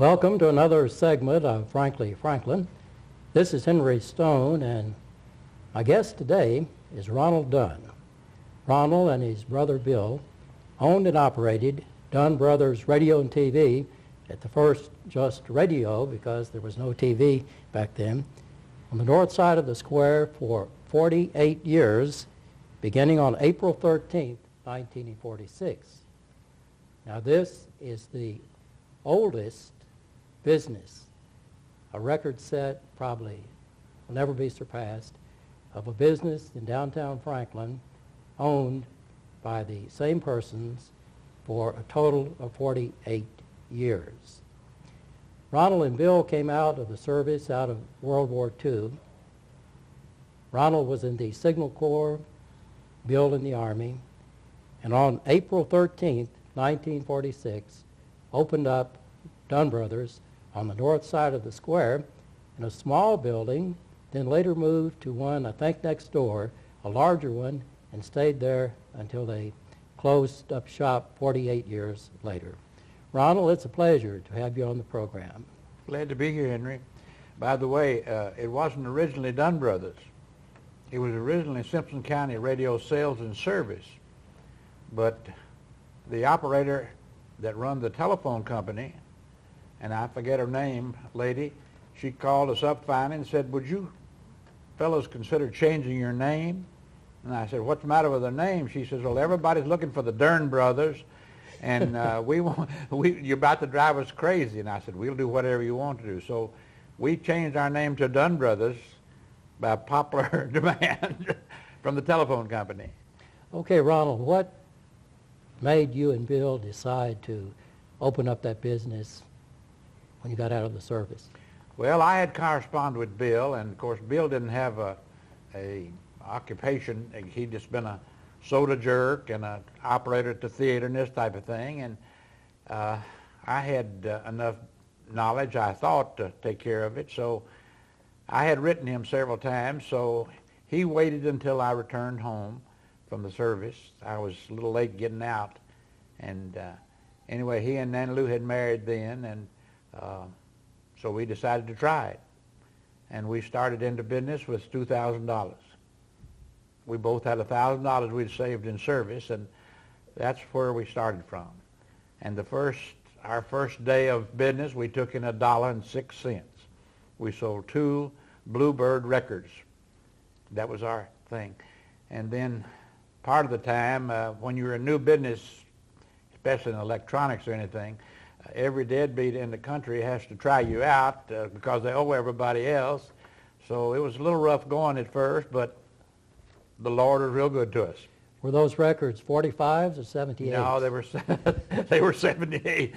Welcome to another segment of Frankly Franklin. This is Henry Stone, and my guest today is Ronald Dunn. Ronald and his brother Bill owned and operated Dunn Brothers Radio and TV, at the first just radio because there was no TV back then, on the north side of the square for 48 years, beginning on April 13th, 1946. Now this is the oldest business, a record set probably will never be surpassed, of a business in downtown Franklin owned by the same persons for a total of 48 years. Ronald and Bill came out of the service out of World War II. Ronald was in the Signal Corps, Bill in the Army, and on April 13th, 1946, opened up Dunn Brothers on the north side of the square in a small building, then later moved to one, I think, next door, a larger one, and stayed there until they closed up shop 48 years later. Ronald, it's a pleasure to have you on the program. Glad to be here, Henry. By the way, it wasn't originally Dunn Brothers. It was originally Simpson County Radio Sales and Service, but the operator that run the telephone company, and I forget her name, lady, she called us up finally and said, "Would you fellows consider changing your name?" And I said, "What's the matter with the name?" She says, "Well, everybody's looking for the Dunn Brothers, and you're about to drive us crazy." And I said, "We'll do whatever you want to do." So we changed our name to Dunn Brothers by popular demand from the telephone company. Okay, Ronald, what made you and Bill decide to open up that business when you got out of the service? Well, I had corresponded with Bill, and of course Bill didn't have a occupation. He'd just been a soda jerk and an operator at the theater and this type of thing, and I had enough knowledge, I thought, to take care of it. So I had written him several times, so he waited until I returned home from the service. I was a little late getting out, and anyway, he and Nanny Lou had married then, and so we decided to try it. And we started into business with $2,000. We both had $1,000 we'd saved in service, and that's where we started from. And our first day of business, we took in $1.06. We sold 2 Bluebird records. That was our thing. And then part of the time, when you're in new business, especially in electronics or anything, every deadbeat in the country has to try you out because they owe everybody else. So it was a little rough going at first, but the Lord was real good to us. Were those records 45s or 78s? No, they were 78.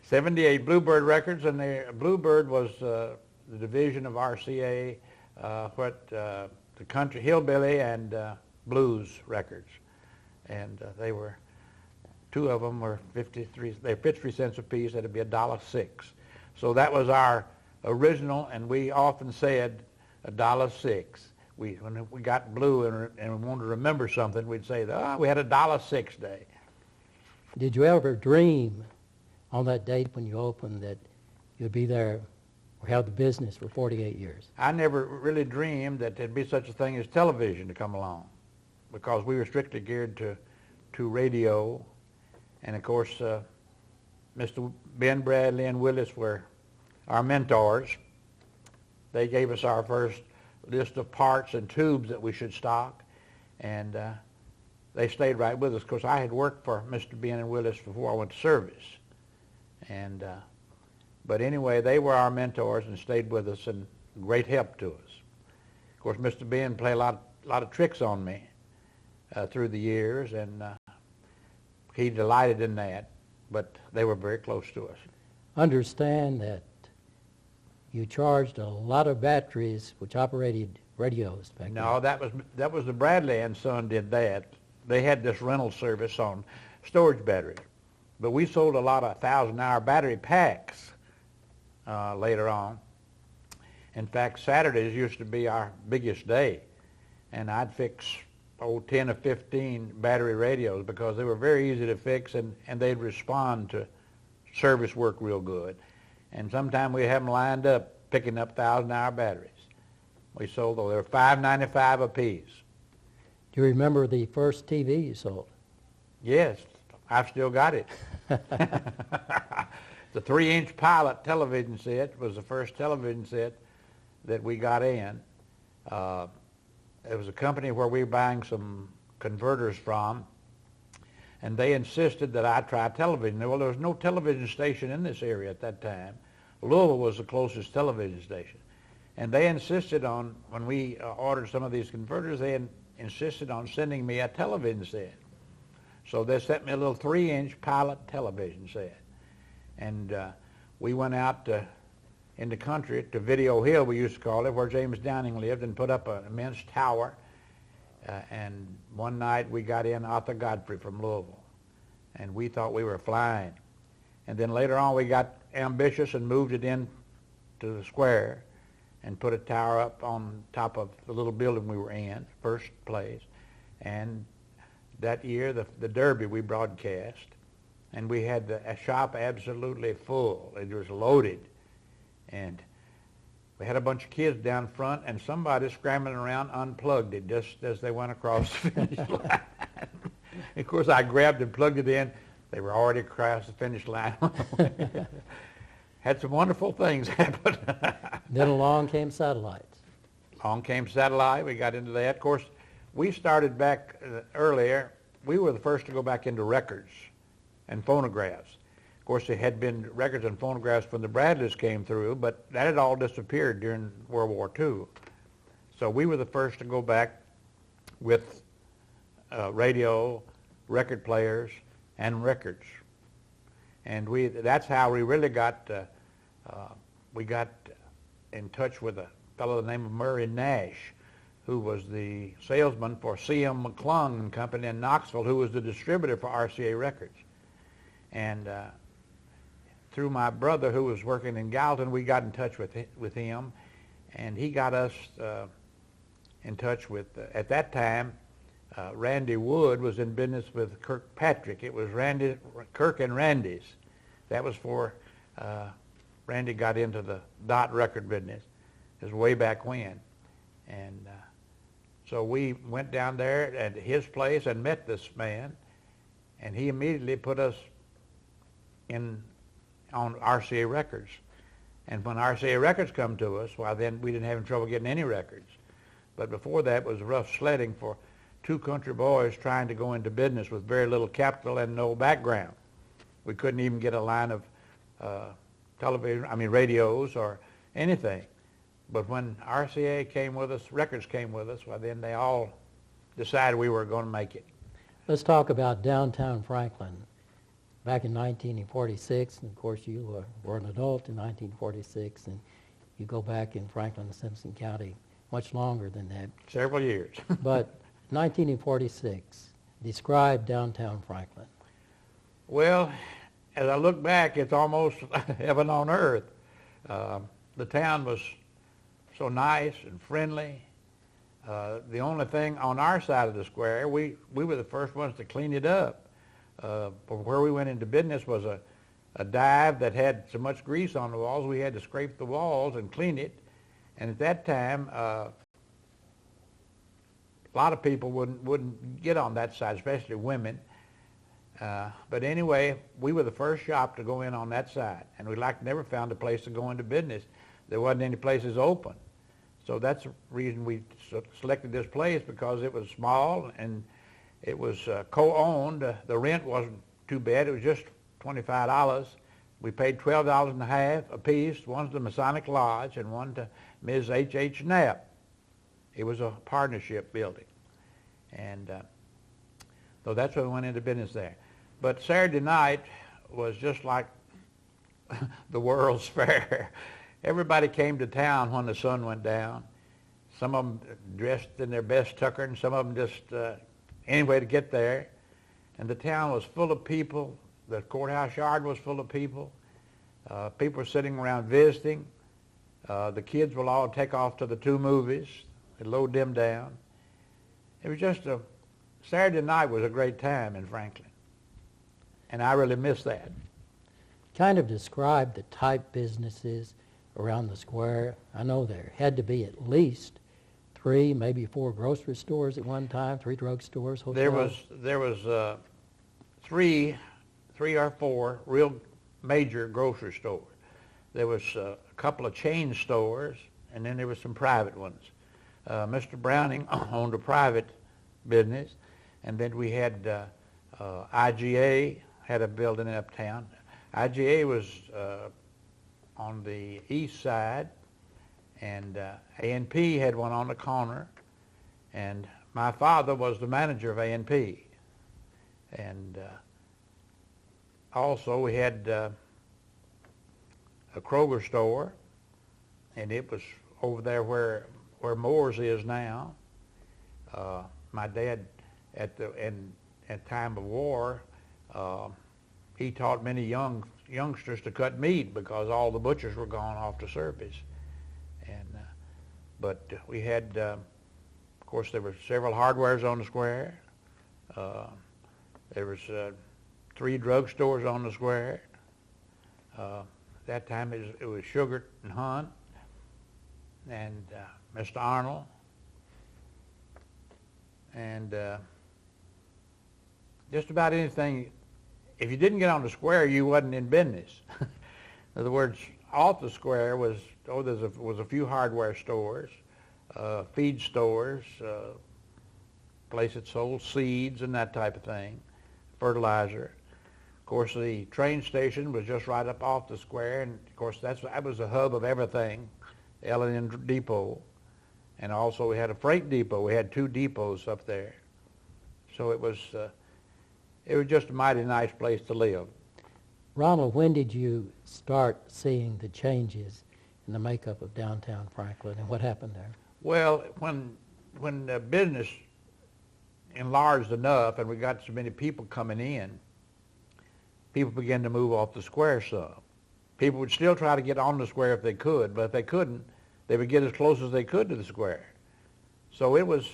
78 Bluebird records, and Bluebird was the division of RCA, the country hillbilly and blues records, and they were 2 of them were 53. They're 53 cents a piece. That'd be $1.06. So that was our original, and we often said $1.06. When we got blue and we wanted to remember something, we'd say, we had $1.06 day. Did you ever dream on that date when you opened that you'd be there or have the business for 48 years? I never really dreamed that there'd be such a thing as television to come along, because we were strictly geared to radio. And of course, Mr. Ben Bradley and Willis were our mentors. They gave us our first list of parts and tubes that we should stock, and they stayed right with us. Of course, I had worked for Mr. Ben and Willis before I went to service, and but anyway, they were our mentors and stayed with us and great help to us. Of course, Mr. Ben played a lot of tricks on me through the years, and he delighted in that, but they were very close to us. Understand that you charged a lot of batteries which operated radios back then. No, that was the Bradley and Son did that. They had this rental service on storage batteries, but we sold a lot of 1,000-hour battery packs later on. In fact, Saturdays used to be our biggest day, and I'd fix 10 or 15 battery radios because they were very easy to fix, and they'd respond to service work real good. and sometime we have them lined up picking up 1,000-hour batteries. We sold those. They were $5.95 a piece. Do you remember the first TV you sold? Yes, I've still got it. The 3-inch Pilot television set was the first television set that we got in. It was a company where we were buying some converters from, and they insisted that I try television. Well, there was no television station in this area at that time. Louisville was the closest television station. And they insisted on, when we ordered some of these converters, they insisted on sending me a television set. So they sent me a little 3-inch Pilot television set. And we went out in the country to Video Hill, we used to call it, where James Downing lived, and put up an immense tower. And one night we got in Arthur Godfrey from Louisville, and we thought we were flying. And then later on we got ambitious and moved it in to the square and put a tower up on top of the little building we were in, first place. And that year, the Derby we broadcast, and we had a shop absolutely full. It was loaded. And we had a bunch of kids down front, and somebody scrambling around unplugged it just as they went across the finish line. Of course, I grabbed and plugged it in. They were already across the finish line. Had some wonderful things happen. Then along came satellites. Along came satellite. We got into that. Of course, we started back earlier. We were the first to go back into records and phonographs. Of course, there had been records and phonographs when the Bradleys came through, but that had all disappeared during World War II. So we were the first to go back with radio, record players, and records. And that's how we really got in touch with a fellow by the name of Murray Nash, who was the salesman for C.M. McClung and Company in Knoxville, who was the distributor for RCA Records. And through my brother, who was working in Gallatin, we got in touch with him, and he got us in touch with, at that time, Randy Wood was in business with Kirkpatrick. It was Kirk and Randy's. That was before Randy got into the dot record business. It was way back when. And so we went down there at his place and met this man, and he immediately put us on RCA Records. And when RCA Records come to us, well, then we didn't have any trouble getting any records. But before that, it was rough sledding for two country boys trying to go into business with very little capital and no background. We couldn't even get a line of radios or anything. But when RCA came with us, records came with us, well, then they all decided we were going to make it. Let's talk about downtown Franklin. Back in 1946, and of course you were an adult in 1946, and you go back in Franklin and Simpson County much longer than that. Several years. But 1946, describe downtown Franklin. Well, as I look back, it's almost heaven on earth. The town was so nice and friendly. The only thing on our side of the square, we were the first ones to clean it up. Where we went into business was a dive that had so much grease on the walls, we had to scrape the walls and clean it. And at that time, a lot of people wouldn't get on that side, especially women. But anyway, we were the first shop to go in on that side, and we never found a place to go into business. There wasn't any places open. So that's the reason we selected this place, because it was small and it was co-owned. The rent wasn't too bad. It was just $25. We paid $12.50 a piece, one to the Masonic Lodge and one to Ms. H.H. Knapp. It was a partnership building. And so that's when we went into business there. But Saturday night was just like the World's Fair. Everybody came to town when the sun went down. Some of them dressed in their best tucker, and some of them just any way to get there. And the town was full of people. The courthouse yard was full of people. People were sitting around visiting. The kids will all take off to the two movies. They load them down. It was just Saturday night was a great time in Franklin. And I really miss that. kind of describe the type businesses around the square? I know there had to be at least 3, maybe 4 grocery stores at one time, 3 drugstores, hotels. There was 3 or 4 real major grocery stores. There was a couple of chain stores, and then there was some private ones. Mr. Browning owned a private business, and then we had IGA had a building uptown. IGA was on the east side, and A&P had one on the corner, and my father was the manager of A&P. And also we had a Kroger store, and it was over there where Moore's is now. My dad, at time of war, he taught many youngsters to cut meat because all the butchers were gone off the service. And but we had, of course, there were several hardwares on the square. There was 3 drugstores on the square. That time it was Sugar and Hunt and Mr. Arnold, and just about anything. If you didn't get on the square, you wasn't in business. In other words, off the square was a few hardware stores, feed stores, place that sold seeds and that type of thing, fertilizer. Of course, the train station was just right up off the square, and of course that was the hub of everything, the L&N depot. And also we had a freight depot. We had 2 depots up there. So it was just a mighty nice place to live. Ronald, when did you start seeing the changes in the makeup of downtown Franklin, and what happened there? Well, when the business enlarged enough and we got so many people coming in, people began to move off the square some. People would still try to get on the square if they could, but if they couldn't, they would get as close as they could to the square. So it was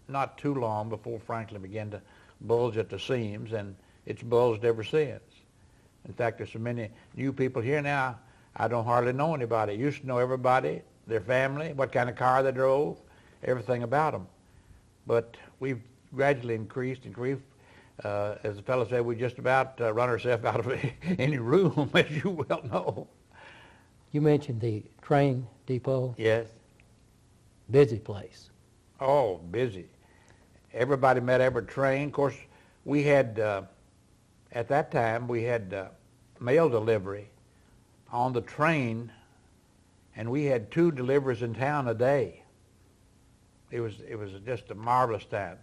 not too long before Franklin began to bulge at the seams, and it's bulged ever since. In fact, there's so many new people here now, I don't hardly know anybody. I used to know everybody, their family, what kind of car they drove, everything about them. But we've gradually increased. As the fellow said, we just about run ourselves out of any room, as you well know. You mentioned the train depot. Yes. Busy place. Oh, busy. Everybody met every train. Of course, we had, at that time, we had mail delivery on the train, and we had 2 deliveries in town a day. It was just a marvelous time.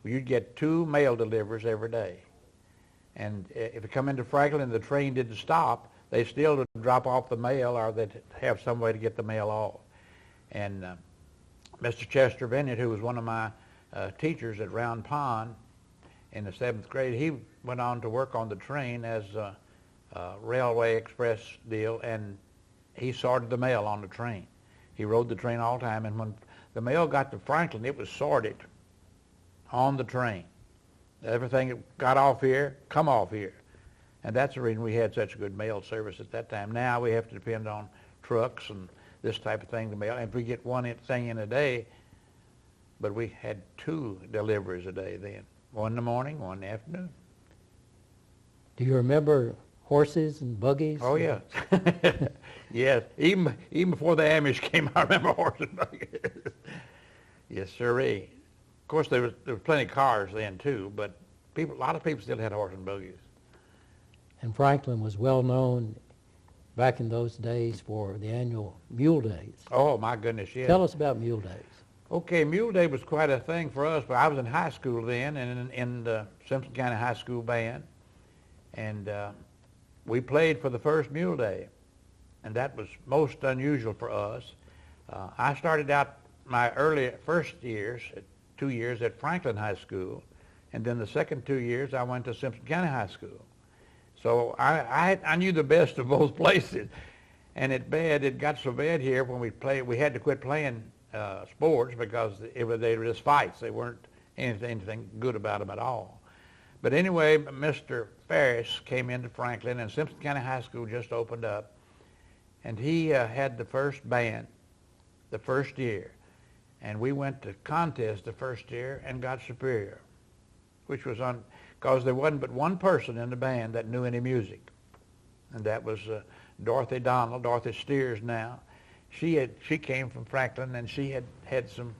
You'd get 2 mail deliveries every day. And if it come into Franklin and the train didn't stop, they still would drop off the mail, or they'd have some way to get the mail off. And Mr. Chester Bennett, who was one of my teachers at Round Pond in the 7th grade, he went on to work on the train as a railway express deal, and he sorted the mail on the train. He rode the train all the time, and when the mail got to Franklin, it was sorted on the train. Everything that got off here, come off here. And that's the reason we had such a good mail service at that time. Now we have to depend on trucks and this type of thing to mail. And if we get one thing in a day, but we had 2 deliveries a day then. One in the morning, one in the afternoon. Do you remember horses and buggies? Oh, yeah. Yes. Even before the Amish came, I remember horses and buggies. Yes, sirree. Of course, there was plenty of cars then, too, but a lot of people still had horses and buggies. And Franklin was well known back in those days for the annual Mule Days. Oh, my goodness, yes. Tell us about Mule Days. Okay, Mule Day was quite a thing for us, but I was in high school then, and in the Simpson County High School band, and we played for the first Mule Day, and that was most unusual for us. I started out my first 2 years at Franklin High School, and then the second 2 years I went to Simpson County High School. So I knew the best of both places, and it got so bad here when we played, we had to quit playing sports because they were just fights. They weren't anything good about them at all. But anyway, Mr. Ferris came into Franklin, and Simpson County High School just opened up, and he had the first band the first year. And we went to contest the first year and got superior, which was because there wasn't but one person in the band that knew any music, and that was Dorothy Donald, Dorothy Steers now. She came from Franklin, and she had some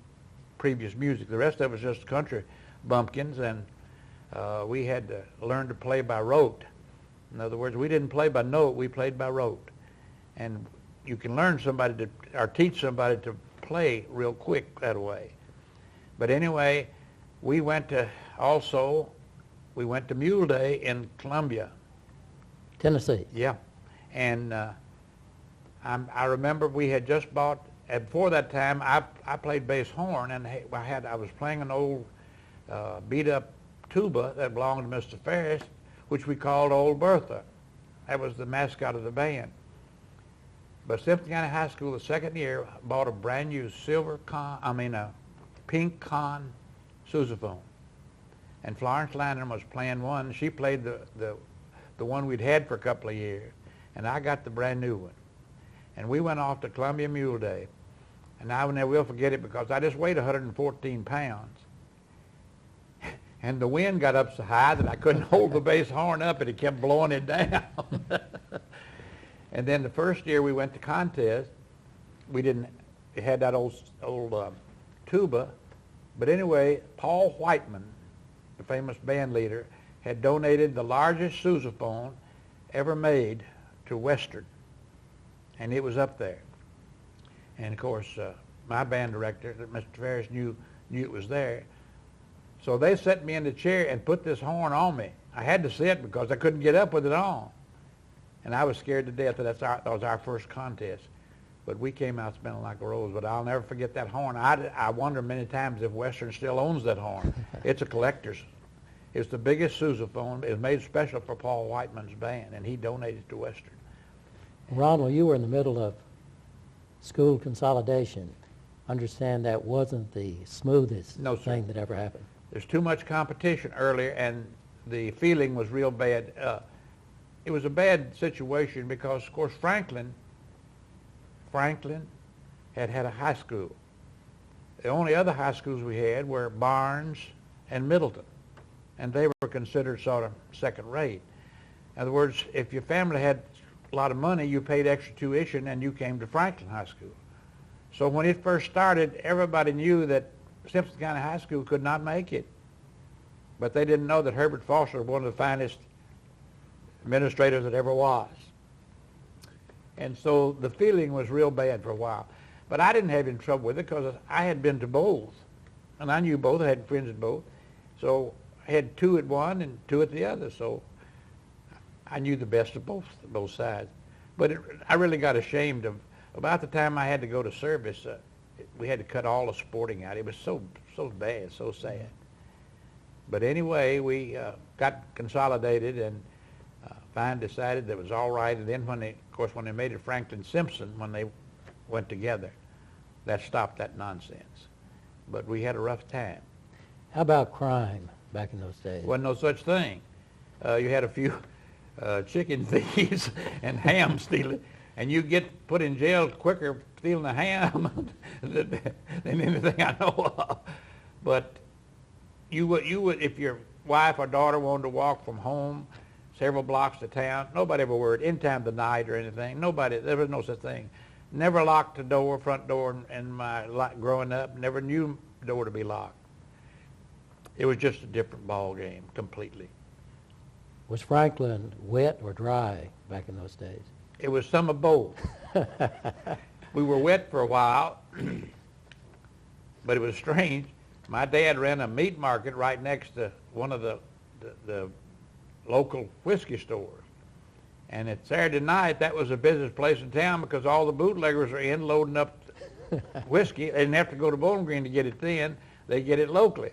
previous music. The rest of us just country bumpkins, and we had to learn to play by rote. In other words, we didn't play by note, we played by rote. And you can learn somebody or teach somebody to play real quick that way. But anyway, we went to Mule Day in Columbia, Tennessee. Yeah, and I remember we had just bought. And before that time, I played bass horn, and I was playing an old beat up tuba that belonged to Mr. Ferris, which we called Old Bertha. That was the mascot of the band. But Simpson County High School, the second year, bought a brand new pink con sousaphone. And Florence Landon was playing one. She played the one we'd had for a couple of years, and I got the brand new one. And we went off to Columbia Mule Day, and I never will forget it because I just weighed 114 pounds. And the wind got up so high that I couldn't hold the bass horn up, and it kept blowing it down. And then the first year we went to contest, it had that old tuba. But anyway, Paul Whiteman, the famous band leader, had donated the largest sousaphone ever made to Western. And it was up there. And of course, my band director, Mr. Ferris, knew it was there. So they set me in the chair and put this horn on me. I had to sit because I couldn't get up with it on. And I was scared to death that was our first contest. But we came out smelling like a rose. But I'll never forget that horn. I wonder many times if Western still owns that horn. It's a collector's. It's the biggest sousaphone. It was made special for Paul Whiteman's band, and he donated it to Western. Ronald, you were in the middle of school consolidation. Understand that wasn't the smoothest thing that ever happened. There's too much competition earlier, and the feeling was real bad. It was a bad situation because, of course, Franklin had a high school. The only other high schools we had were Barnes and Middleton, and they were considered sort of second rate. In other words, if your family had a lot of money, you paid extra tuition and you came to Franklin High School. So when it first started, everybody knew that Simpson County High School could not make it. But they didn't know that Herbert Foster was one of the finest administrators that ever was. And so the feeling was real bad for a while. But I didn't have any trouble with it because I had been to both. And I knew both. I had friends at both. So I had two at one and two at the other. So I knew the best of both sides. But I really got ashamed of, about the time I had to go to service, we had to cut all the sporting out. It was so bad, so sad. But anyway, we got consolidated, and finally decided that it was all right. And then when they made it Franklin Simpson, when they went together, that stopped that nonsense. But we had a rough time. How about crime back in those days? Wasn't no such thing. You had a few chicken thieves and ham stealers, and you get put in jail quicker stealing a ham than anything I know of. But you would, if your wife or daughter wanted to walk from home several blocks to town, nobody ever worried, any time of the night or anything. There was no such thing. Never locked the door, front door, in my growing up. Never knew the door to be locked. It was just a different ball game completely. Was Franklin wet or dry back in those days? It was some of both. We were wet for a while, but it was strange. My dad ran a meat market right next to one of the local whiskey stores. And at Saturday night, that was a business place in town because all the bootleggers were in loading up whiskey. They didn't have to go to Bowling Green to get it then. They get it locally.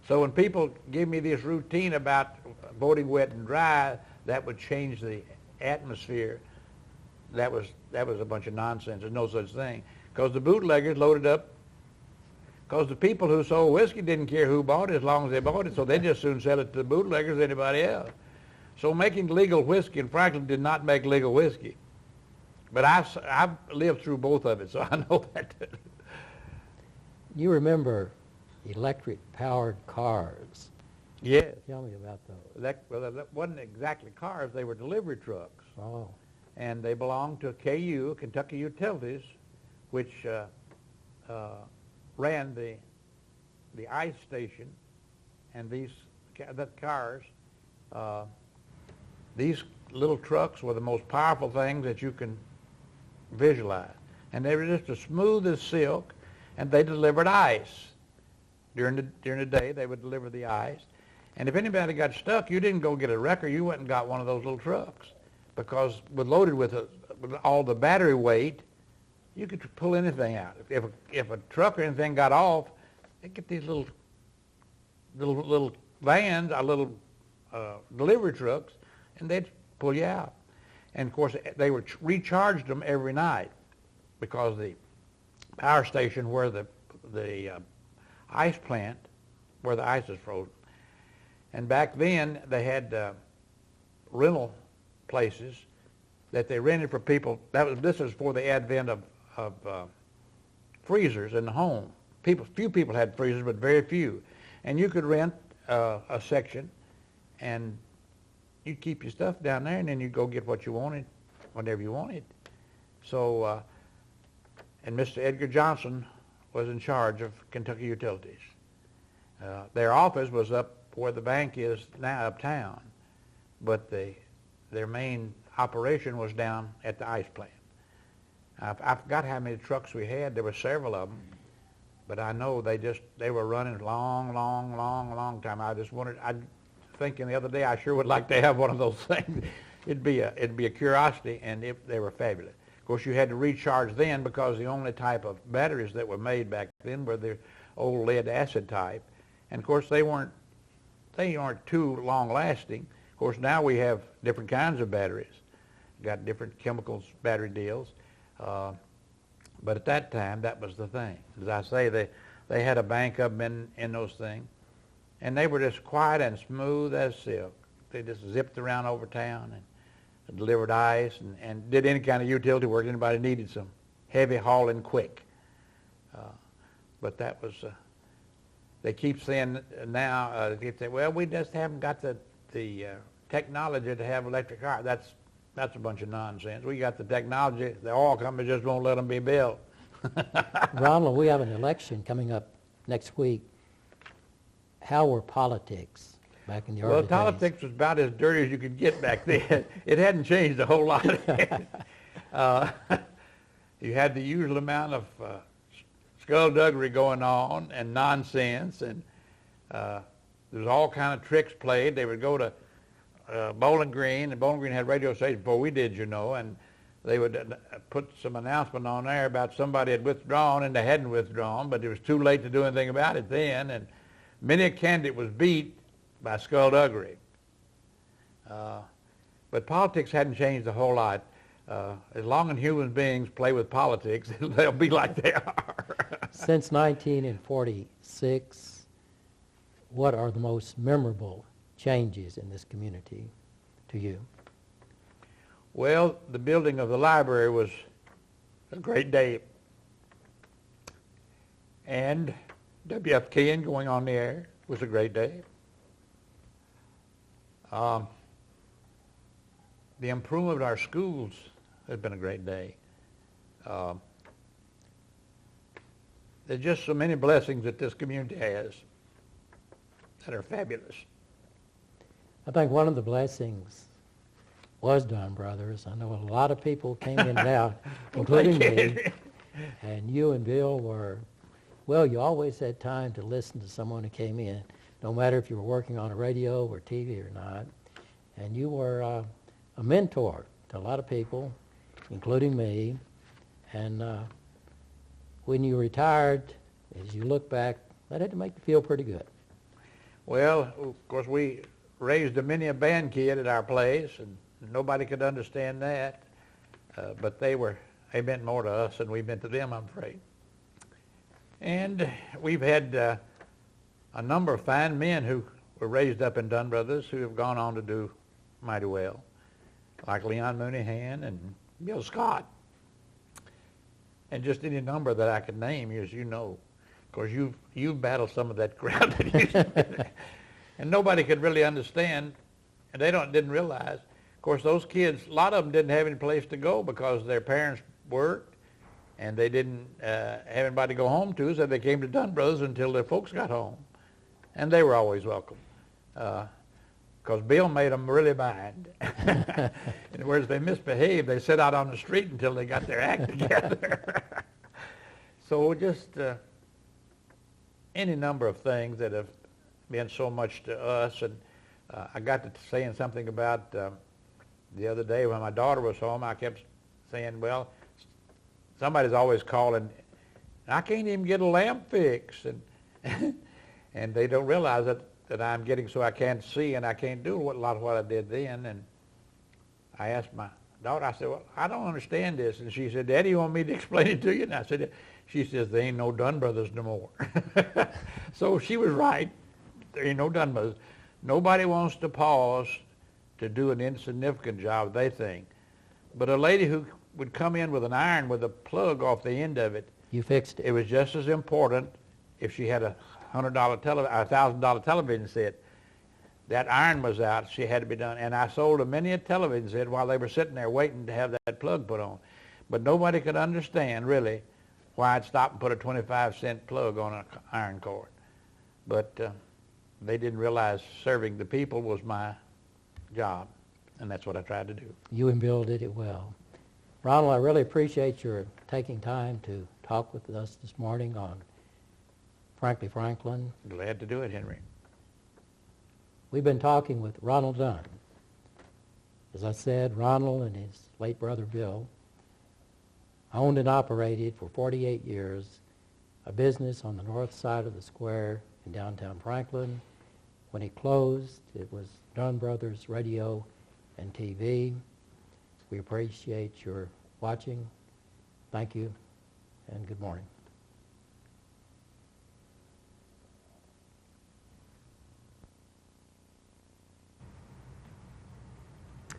So when people give me this routine about voting wet and dry, that would change the atmosphere. That was a bunch of nonsense. There's no such thing. Because the bootleggers loaded up because the people who sold whiskey didn't care who bought it as long as they bought it, so they just soon sell it to the bootleggers as anybody else. So making legal whiskey in Franklin did not make legal whiskey. But I've lived through both of it, so I know that. You remember electric-powered cars. Yes. Tell me about those. That wasn't exactly cars, they were delivery trucks. Oh, And they belonged to KU, Kentucky Utilities, which ran the ice station, and the cars. These little trucks were the most powerful things that you can visualize. And they were just as smooth as silk, and they delivered ice. During the day, they would deliver the ice. And if anybody got stuck, you didn't go get a wrecker, you went and got one of those little trucks. Because loaded with all the battery weight, you could pull anything out. If a truck or anything got off, they get these little vans, little delivery trucks, and they'd pull you out. And of course, they would recharged them every night, because the power station where the ice plant, where the ice is frozen. And back then, they had rental places that they rented for people. This was before the advent of freezers in the home. Few people had freezers, but very few. And you could rent a section, and you'd keep your stuff down there, and then you'd go get what you wanted whenever you wanted. So, and Mr. Edgar Johnson was in charge of Kentucky Utilities. Their office was up where the bank is now, uptown, but their main operation was down at the ice plant. I forgot how many trucks we had. There were several of them, but I know they were running long time. I thinking the other day, I sure would like to have one of those things. It'd be a curiosity, and they were fabulous. Of course, you had to recharge then, because the only type of batteries that were made back then were the old lead acid type, and of course they aren't too long lasting. Of course, now we have different kinds of batteries, got different chemicals, battery deals, but at that time that was the thing. As I say, they had a bank of them in those things, and they were just quiet and smooth as silk. They just zipped around over town and delivered ice and did any kind of utility work anybody needed, some heavy hauling quick. But that was, they keep saying now, they say, well, we just haven't got the technology to have electric cars. That's a bunch of nonsense. We got the technology, the oil company just won't let them be built. Ronald, we have an election coming up next week. How were politics back in the early days? Well, politics was about as dirty as you could get back then. It hadn't changed a whole lot. You had the usual amount of skullduggery going on and nonsense, and there was all kind of tricks played. They would go to Bowling Green, and Bowling Green had radio stations before we did, you know, and they would put some announcement on there about somebody had withdrawn, and they hadn't withdrawn, but it was too late to do anything about it then, and many a candidate was beat by skullduggery. But politics hadn't changed a whole lot. As long as human beings play with politics, they'll be like they are. Since 1946, what are the most memorable changes in this community to you? Well, the building of the library was a great day. And WFKN going on the air was a great day. The improvement of our schools has been a great day. There's just so many blessings that this community has that are fabulous. I think one of the blessings was Dunn Brothers. I know a lot of people came in and out, including me, and you and Bill were, well, you always had time to listen to someone who came in, no matter if you were working on a radio or TV or not, and you were a mentor to a lot of people, including me, and when you retired, as you look back, that had to make you feel pretty good. Well, of course, we raised many a band kid at our place, and nobody could understand that, but they meant more to us than we meant to them, I'm afraid. And we've had a number of fine men who were raised up in Dunn Brothers who have gone on to do mighty well, like Leon Mooneyhan and Bill Scott, and just any number that I could name, as you know. Of course, you've battled some of that crowd that used to be there. And nobody could really understand, and they didn't realize. Of course, those kids, a lot of them didn't have any place to go because their parents worked, and they didn't have anybody to go home to, so they came to Dunn Brothers until their folks got home. And they were always welcome, because Bill made them really mind. In other words, they misbehaved. They sat out on the street until they got their act together. So just any number of things that have meant so much to us. And I got to saying something about the other day when my daughter was home. I kept saying, well, somebody's always calling, I can't even get a lamp fixed. And and they don't realize that I'm getting so I can't see and I can't do a lot of what I did then. And I asked my daughter, I said, well, I don't understand this. And she said, Daddy, you want me to explain it to you? And I said, she says, there ain't no Dunn Brothers no more. So she was right. There ain't no Dunn Brothers. Nobody wants to pause to do an insignificant job, they think. But a lady who would come in with an iron with a plug off the end of it, You fixed it. it was just as important if she had a $1,000 television set. That iron was out, she had to be done. And I sold them many a television set while they were sitting there waiting to have that plug put on. But nobody could understand, really, why I'd stop and put a 25-cent plug on an iron cord. But they didn't realize serving the people was my job, and that's what I tried to do. You and Bill did it well. Ronald, I really appreciate your taking time to talk with us this morning on Frankly Franklin. Glad to do it, Henry. We've been talking with Ronald Dunn. As I said, Ronald and his late brother Bill owned and operated for 48 years a business on the north side of the square in downtown Franklin. When it closed, it was Dunn Brothers Radio and TV. We appreciate your watching. Thank you, and good morning.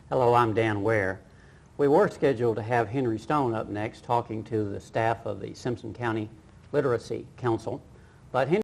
Hello, I'm Dan Ware. We were scheduled to have Henry Stone up next talking to the staff of the Simpson County Literacy Council, but Henry